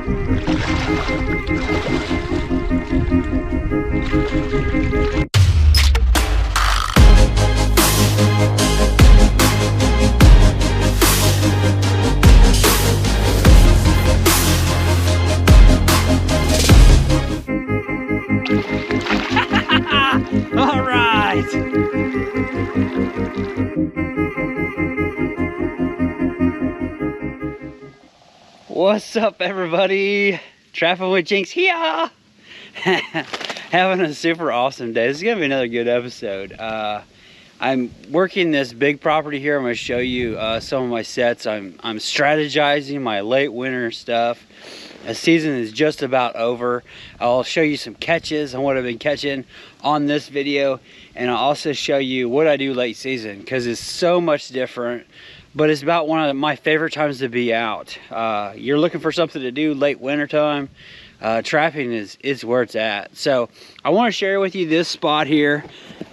All right. What's up, everybody? Trapping with Jinx here. Having a super awesome day. This is gonna be another good episode. I'm working this big property here. I'm gonna show you some of my sets. I'm strategizing my late winter stuff. The season is just about over. I'll show you some catches and what I've been catching on this video, and I'll also show you what I do late season, because it's so much different, but it's about one of my favorite times to be out. You're looking for something to do late winter time, trapping is where it's at. So I want to share with you this spot here.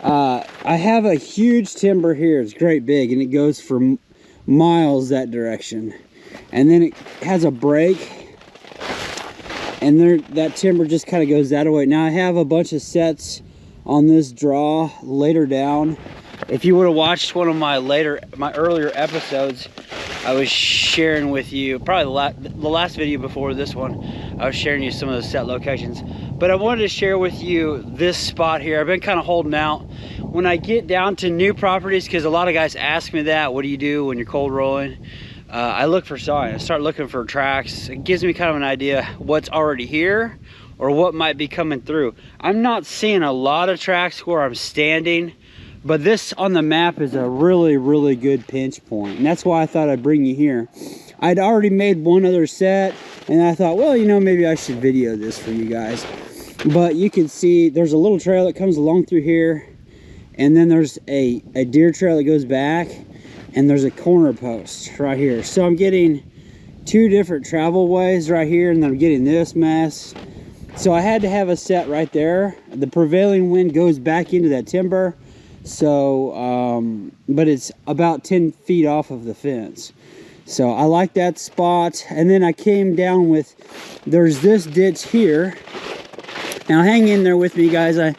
I have a huge timber here. It's great big, and it goes for miles that direction, and then it has a break, and there, that timber just kind of goes that way. Now I have a bunch of sets on this draw later down. If you would have watched one of my earlier episodes, I was sharing with you, probably the last video before this one, I was sharing you some of the set locations. But I wanted to share with you this spot here. I've been kind of holding out. When I get down to new properties, because a lot of guys ask me that, what do you do when you're cold rolling? I look for signs. I start looking for tracks. It gives me kind of an idea what's already here or what might be coming through. I'm not seeing a lot of tracks where I'm standing, but this on the map is a really, really good pinch point, and that's why I thought I'd bring you here. I'd already made one other set, and I thought, well, you know, maybe I should video this for you guys. But you can see there's a little trail that comes along through here, and then there's a deer trail that goes back, and there's a corner post right here. So I'm getting two different travel ways right here, and then I'm getting this mess. So I had to have a set right there. The prevailing wind goes back into that timber. So, but it's about 10 feet off of the fence. So I like that spot. And then I came down with, there's this ditch here. Now hang in there with me, guys. I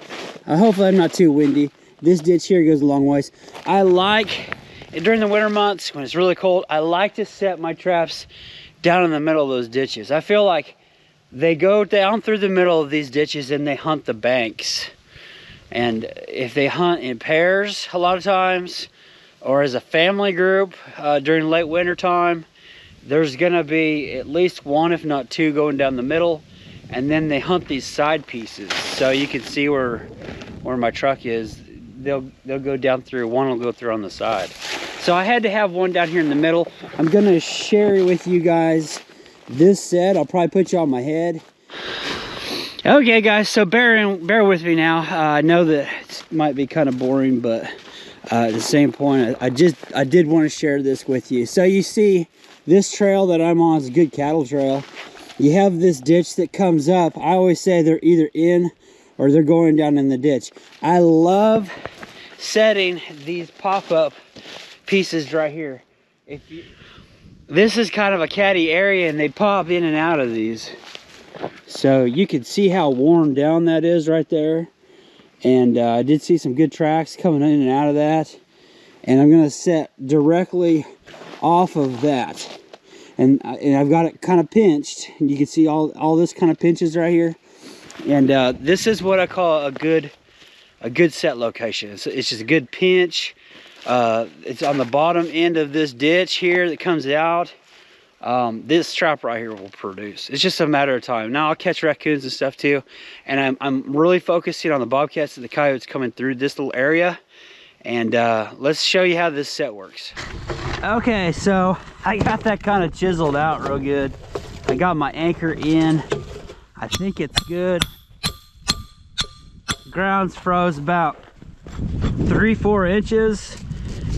hopefully I'm not too windy. This ditch here goes a long ways. I like, during the winter months when it's really cold, I like to set my traps down in the middle of those ditches. I feel like they go down through the middle of these ditches and they hunt the banks. And if they hunt in pairs a lot of times, or as a family group during late winter time, there's gonna be at least one, if not two, going down the middle, and then they hunt these side pieces. So you can see where my truck is. They'll go down through, one will go through on the side. So I had to have one down here in the middle. I'm gonna share with you guys this set. I'll probably put you on my head. Okay, guys, so bear with me now. I know that it might be kind of boring, but at the same point, I did want to share this with you. So you see, this trail that I'm on is a good cattle trail. You have this ditch that comes up. I always say they're either in or they're going down in the ditch. I love setting these pop-up pieces right here. This is kind of a catty area, and they pop in and out of these. So you can see how worn down that is right there. And I did see some good tracks coming in and out of that. And I'm gonna set directly off of that. And I've got it kind of pinched. And you can see all this kind of pinches right here. And this is what I call a good set location. It's just a good pinch. It's on the bottom end of this ditch here that comes out. This trap right here will produce. It's just a matter of time. Now I'll catch raccoons and stuff too, and I'm really focusing on the bobcats and the coyotes coming through this little area. And let's show you how this set works. Okay, so I got that kind of chiseled out real good. I got my anchor in. I think it's good. The ground's froze about 3-4 inches,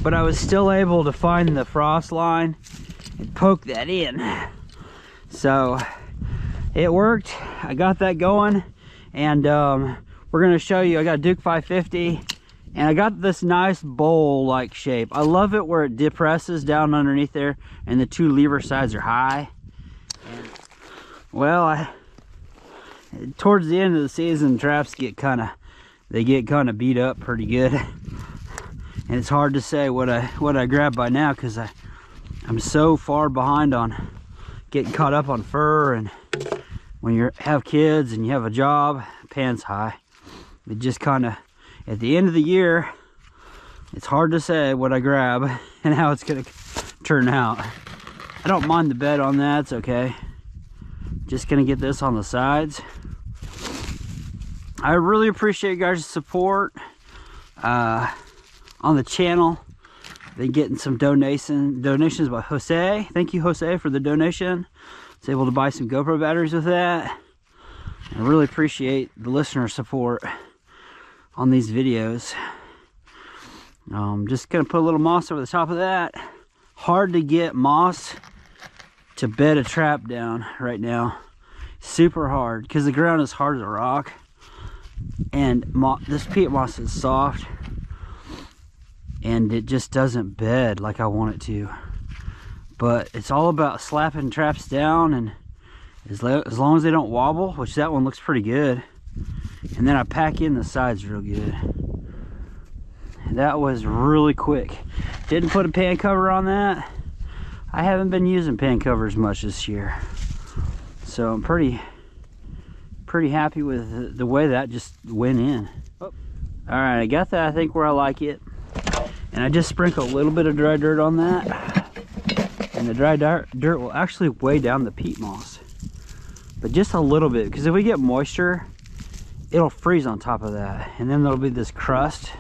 but I was still able to find the frost line and poke that in. So it worked. I got that going, and we're gonna show you. I got a Duke 550, and I got this nice bowl like shape. I love it where it depresses down underneath there and the two lever sides are high. Well, towards the end of the season, traps get kind of beat up pretty good, and it's hard to say what I grab by now because I'm so far behind on getting caught up on fur, and when you have kids and you have a job, pan's high. It just kind of, at the end of the year, it's hard to say what I grab and how it's gonna turn out. I don't mind the bed on that, it's okay. Just gonna get this on the sides. I really appreciate you guys' support on the channel. Been getting some donations by Jose. Thank you, Jose, for the donation. I was able to buy some GoPro batteries with that. I really appreciate the listener support on these videos. Just gonna put a little moss over the top of that. Hard to get moss to bed a trap down right now. Super hard because the ground is hard as a rock, and this peat moss is soft, and it just doesn't bed like I want it to. But it's all about slapping traps down, and as long as they don't wobble, which that one looks pretty good, and then I pack in the sides real good. That was really quick. Didn't put a pan cover on that. I haven't been using pan covers much this year, so I'm pretty happy with the way that just went in. Oh. All right, I got that I think where I like it, and I just sprinkle a little bit of dry dirt on that, and the dry dirt will actually weigh down the peat moss, but just a little bit, because if we get moisture, it'll freeze on top of that, and then there'll be this crust,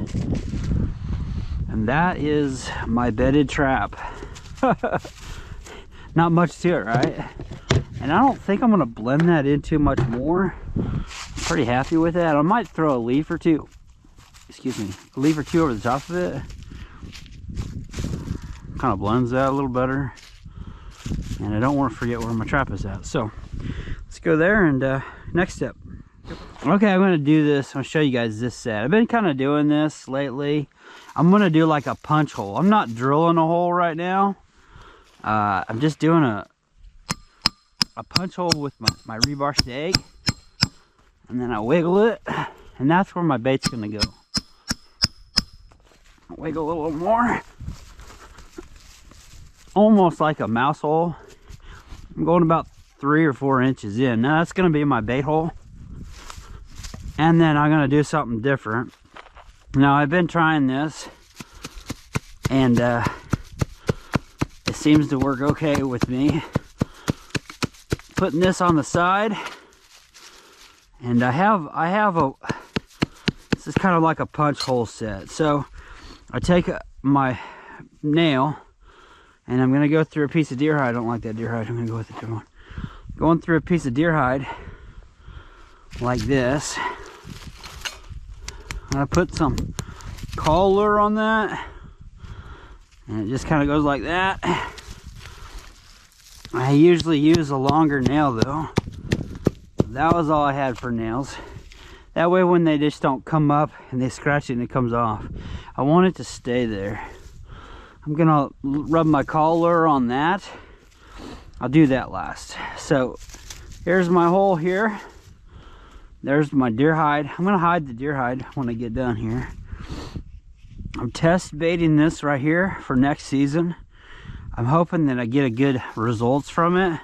and that is my bedded trap. Not much to it, right? And I don't think I'm gonna blend that in too much more. I'm pretty happy with that. I might throw a leaf or two, excuse me, a leaf or two over the top of it. Kind of blends that a little better. And I don't want to forget where my trap is at. So let's go there, and next step. Okay, I'm gonna do this. I'm gonna show you guys this set. I've been kind of doing this lately. I'm gonna do like a punch hole. I'm not drilling a hole right now. I'm just doing a punch hole with my rebar stake, and then I wiggle it, and that's where my bait's gonna go. Wiggle a little more, almost like a mouse hole. I'm going about 3 or 4 inches in. Now that's gonna be my bait hole, and then I'm gonna do something different. Now I've been trying this, and it seems to work okay with me. Putting this on the side, and I have a, this is kind of like a punch hole set. So I take my nail, and I'm gonna go through a piece of deer hide. I don't like that deer hide. I'm gonna go with a different one. Going through a piece of deer hide like this. And I put some call lure on that, and it just kind of goes like that. I usually use a longer nail though. That was all I had for nails. That way when they just don't come up and they scratch it and it comes off. I want it to stay there. I'm gonna rub my call lure on that. I'll do that last. So here's my hole here. There's my deer hide. I'm gonna hide the deer hide when I get done here. I'm test baiting this right here for next season. I'm hoping that I get a good results from it.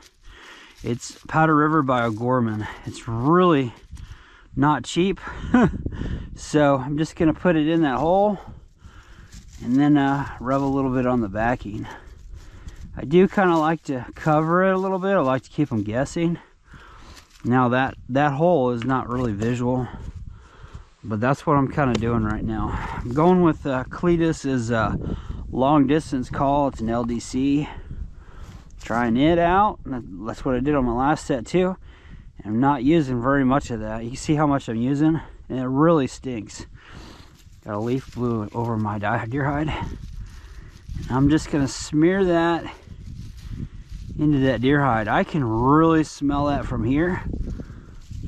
It's Powder River by O'Gorman. It's really not cheap. So I'm just gonna put it in that hole, and then rub a little bit on the backing. I do kind of like to cover it a little bit. I like to keep them guessing. Now that hole is not really visual, but that's what I'm kind of doing right now. I'm going with Cletus is long distance call. It's an LDC. Trying it out. That's what I did on my last set too. And I'm not using very much of that. You can see how much I'm using, and it really stinks. Got a leaf blue over my deer hide. And I'm just gonna smear that into that deer hide. I can really smell that from here.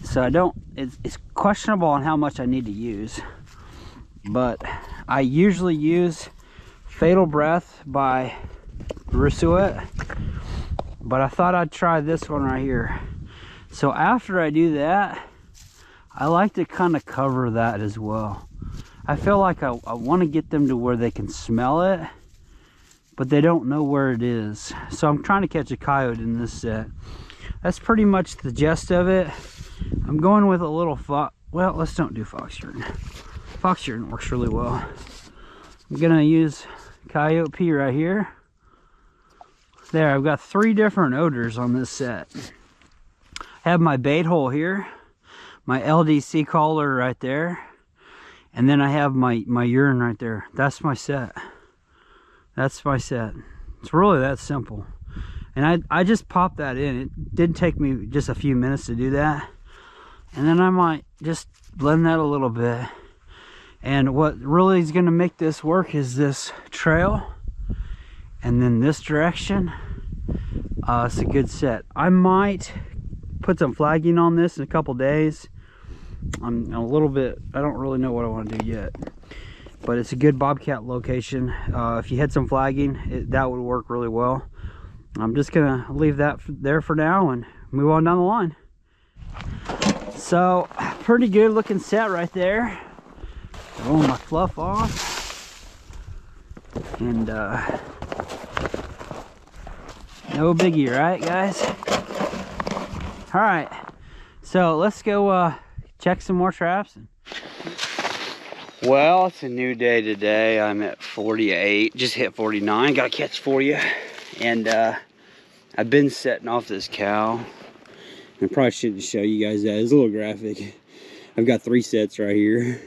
So I don't, it's questionable on how much I need to use, but I usually use Fatal Breath by Rissuet, but I thought I'd try this one right here. So after I do that, I like to kind of cover that as well. I feel like I want to get them to where they can smell it, but they don't know where it is. So I'm trying to catch a coyote in this set. That's pretty much the gist of it. I'm going with a little fox. Well, let's don't do fox urine. Fox urine works really well. I'm gonna use coyote pee right here. There, I've got 3 different odors on this set. I have my bait hole here, my LDC collar right there, and then I have my urine right there. That's my set. That's my set. It's really that simple. And I just popped that in. It did take me just a few minutes to do that. And then I might just blend that a little bit. And what really is gonna make this work is this trail. And then this direction. It's a good set. I might put some flagging on this in a couple days. I'm a little bit, I don't really know what I want to do yet, but it's a good bobcat location. If you had some flagging, that would work really well. I'm just gonna leave that there for now and move on down the line. So pretty good looking set right there. Throw my fluff off, and no biggie, right guys? All right, so let's go check some more traps. Well, it's a new day today. I'm at 48, just hit 49. Got a catch for you. And I've been setting off this cow. I probably shouldn't show you guys that. It's a little graphic. I've got 3 sets right here.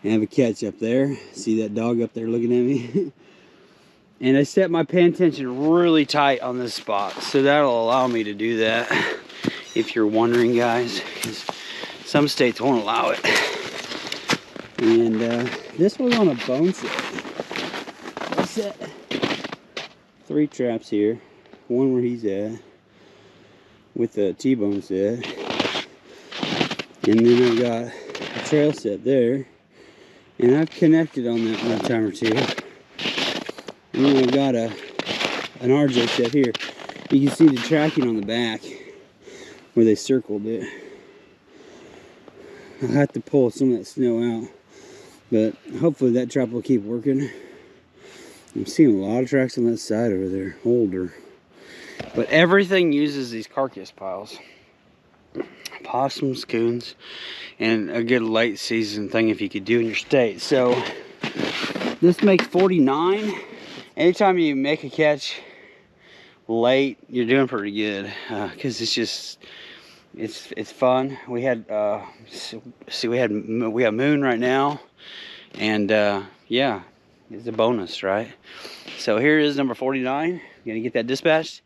And I have a catch up there. See that dog up there looking at me? And I set my pan tension really tight on this spot. So that'll allow me to do that. If you're wondering, guys. Some states won't allow it. And this was on a bone set. I set 3 traps here. One where he's at with the T-bone set. And then I've got a trail set there. And I've connected on that one time or two. And then I've got an RJ set here. You can see the tracking on the back where they circled it. I'll have to pull some of that snow out, but hopefully that trap will keep working. I'm seeing a lot of tracks on that side over there, older. But everything uses these carcass piles. Possums, coons, and a good late season thing if you could do in your state. So this makes 49. Anytime you make a catch late, you're doing pretty good, because it's just it's fun. We had we have moon right now, and yeah, it's a bonus, right? So here is number 49. Gonna get that dispatched.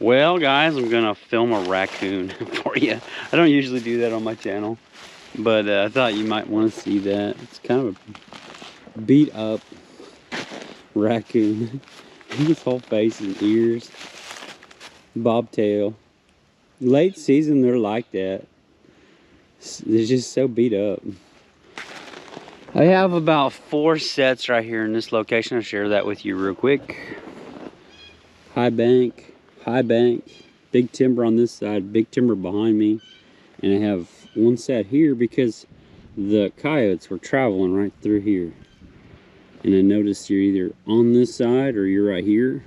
Well, guys, I'm gonna film a raccoon for you. I don't usually do that on my channel, but I thought you might want to see that. It's kind of a beat up raccoon. His whole face and ears, bobtail. Late season, they're like that. They're just so beat up. I have about 4 sets right here in this location. I'll share that with you real quick. High bank, big timber on this side, big timber behind me. And I have 1 set here because the coyotes were traveling right through here. And I noticed you're either on this side or you're right here.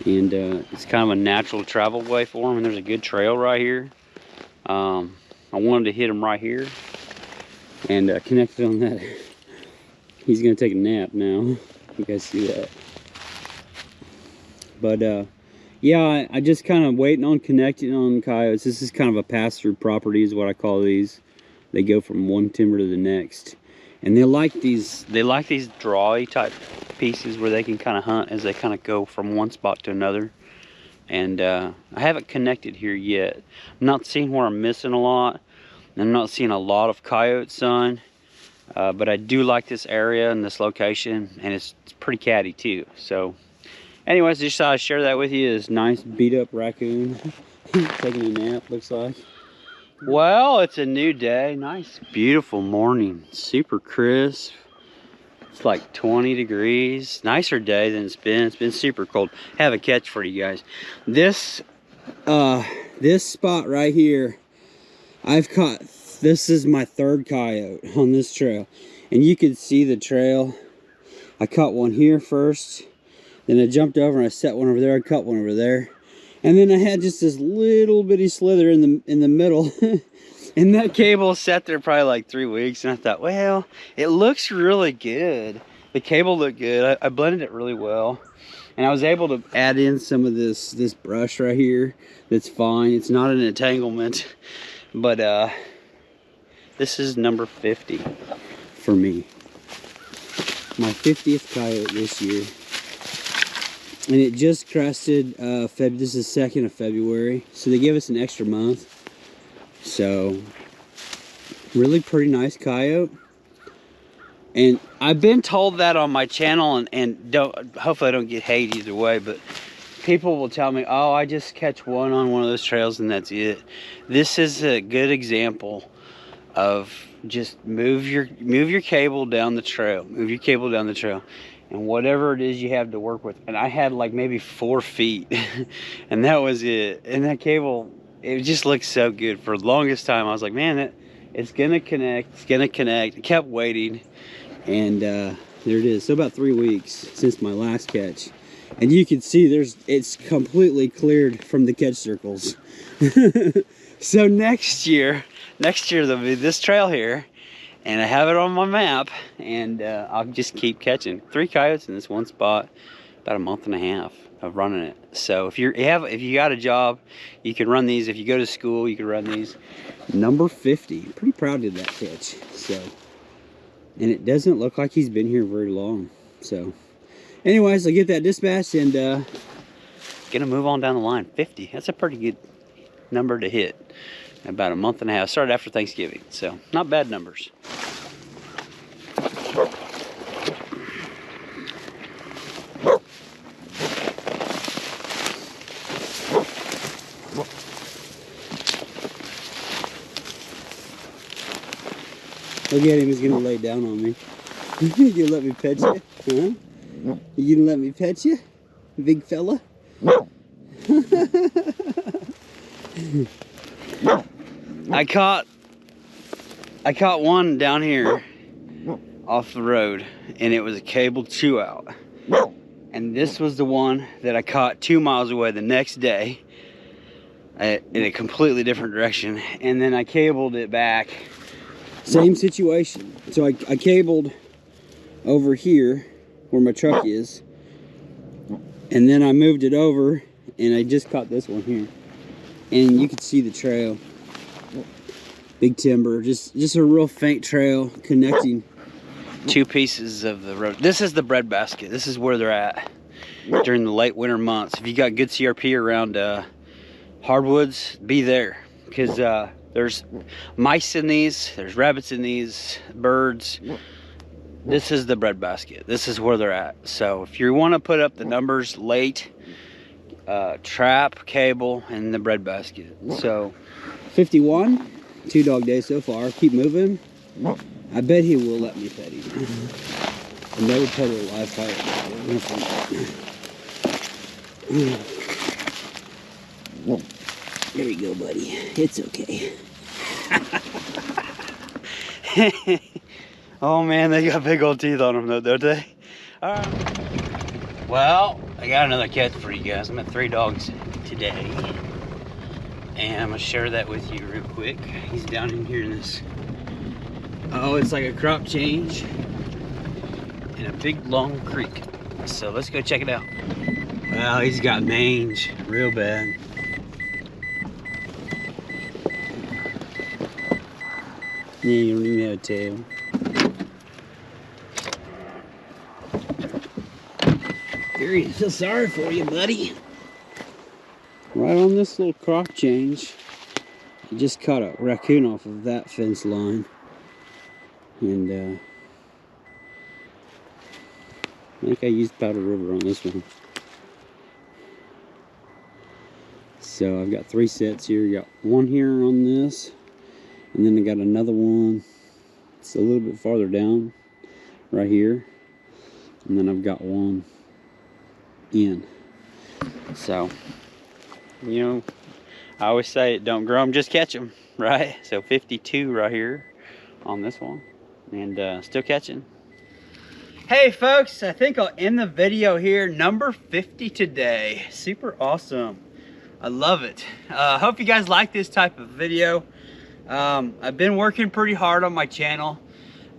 And it's kind of a natural travel way for them, and there's a good trail right here. I wanted to hit him right here and connected on that. He's gonna take a nap now. You guys see that? But yeah, I just kind of waiting on connecting on coyotes. This is kind of a pass-through property is what I call these. They go from one timber to the next. And they like these drawy type pieces where they can kind of hunt as they kind of go from one spot to another. And I haven't connected here yet. I'm not seeing where I'm missing a lot. I'm not seeing a lot of coyote sun. But I do like this area and this location, and it's pretty catty too. So anyways, just thought I'd share that with you. This nice beat up raccoon taking a nap, looks like. Well, it's a new day. Nice, beautiful morning. Super crisp. It's like 20 degrees. Nicer day than it's been. It's been super cold. Have a catch for you guys. This This spot right here, I've caught, this is my third coyote on this trail. And you can see the trail. I caught one here first, then I jumped over and I set one over there, I caught one over there. And then I had just this little bitty slither in the middle. And that cable sat there probably like 3 weeks, and I thought, well, it looks really good. The cable looked good. I blended it really well. And I was able to add in some of this brush right here. That's fine. It's not an entanglement. But this is number 50 for me. My 50th coyote this year. And it just crested, this is 2nd of February. So they gave us an extra month. So, really pretty nice coyote. And I've been told that on my channel, and hopefully I don't get hate either way, but people will tell me, oh, I just catch one on one of those trails and that's it. This is a good example of just move your cable down the trail. Move your cable down the trail. And whatever it is you have to work with. And I had like maybe 4 feet. And that was it. And that cable, it just looked so good. For the longest time, I was like, man, it's going to connect. It's going to connect. I kept waiting. And there it is. So about 3 weeks since my last catch. And you can see it's completely cleared from the catch circles. So next year there'll be this trail here. And I have it on my map, and I'll just keep catching 3 coyotes in this one spot. About a month and a half of running it. So if you got a job, you can run these. If you go to school, you can run these. Number 50. Pretty proud of that catch. So, and it doesn't look like he's been here very long. So, anyways, I'll get that dispatched and gonna move on down the line. 50. That's a pretty good number to hit. About a month and a half. Started after Thanksgiving, so not bad numbers. Look at him, he's gonna lay down on me. You gonna let me pet you? Huh? You gonna let me pet you, big fella? I caught one down here off the road, and it was a cable 2 out. And this was the one that I caught 2 miles away the next day in a completely different direction. And then I cabled it back. Same situation. So I cabled over here where my truck is, and then I moved it over, and I just caught this one here. And you can see the trail. Big timber, just a real faint trail connecting 2 pieces of the road. This is the breadbasket. This is where they're at during the late winter months. If you got good CRP around hardwoods, be there, because there's mice in these, there's rabbits in these, birds. This is the breadbasket. This is where they're at. So if you want to put up the numbers late, trap, cable, and the breadbasket. So 51. 2 dog days so far. Keep moving. I bet he will let me pet him. I've never pet a live coyote. There you go, buddy. It's okay. Oh man, they got big old teeth on them though, don't they? All right. Well, I got another catch for you guys. I'm at 3 dogs today. And I'm gonna share that with you real quick. He's down in here in this, oh, it's like a crop change in a big long creek. So let's go check it out. Well, he's got mange real bad. Yeah, you don't even have a tail. Gary, I feel sorry for you, buddy. Right on this little crop change, I just caught a raccoon off of that fence line. And I think I used Powder River on this one. So I've got 3 sets here. Got one here on this, and then I got another one. It's a little bit farther down, right here. And then I've got one in. So, you know, I always say, don't grow them, just catch them, right? So 52 right here on this one, and still catching. Hey folks, I think I'll end the video here. Number 50 today. Super awesome. I love it. Hope you guys like this type of video. I've been working pretty hard on my channel,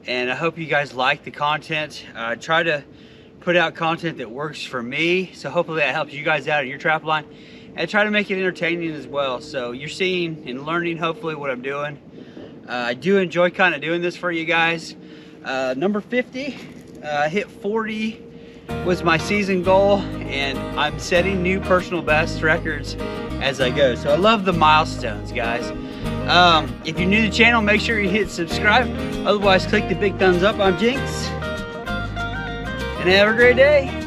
and I hope you guys like the content. I try to put out content that works for me, so hopefully that helps you guys out in your trap line, and try to make it entertaining as well. So you're seeing and learning hopefully what I'm doing. I do enjoy kind of doing this for you guys. Number 50, hit 40 was my season goal, and I'm setting new personal best records as I go. So I love the milestones, guys. If you're new to the channel, make sure you hit subscribe. Otherwise, click the big thumbs up. I'm Jinx, and have a great day.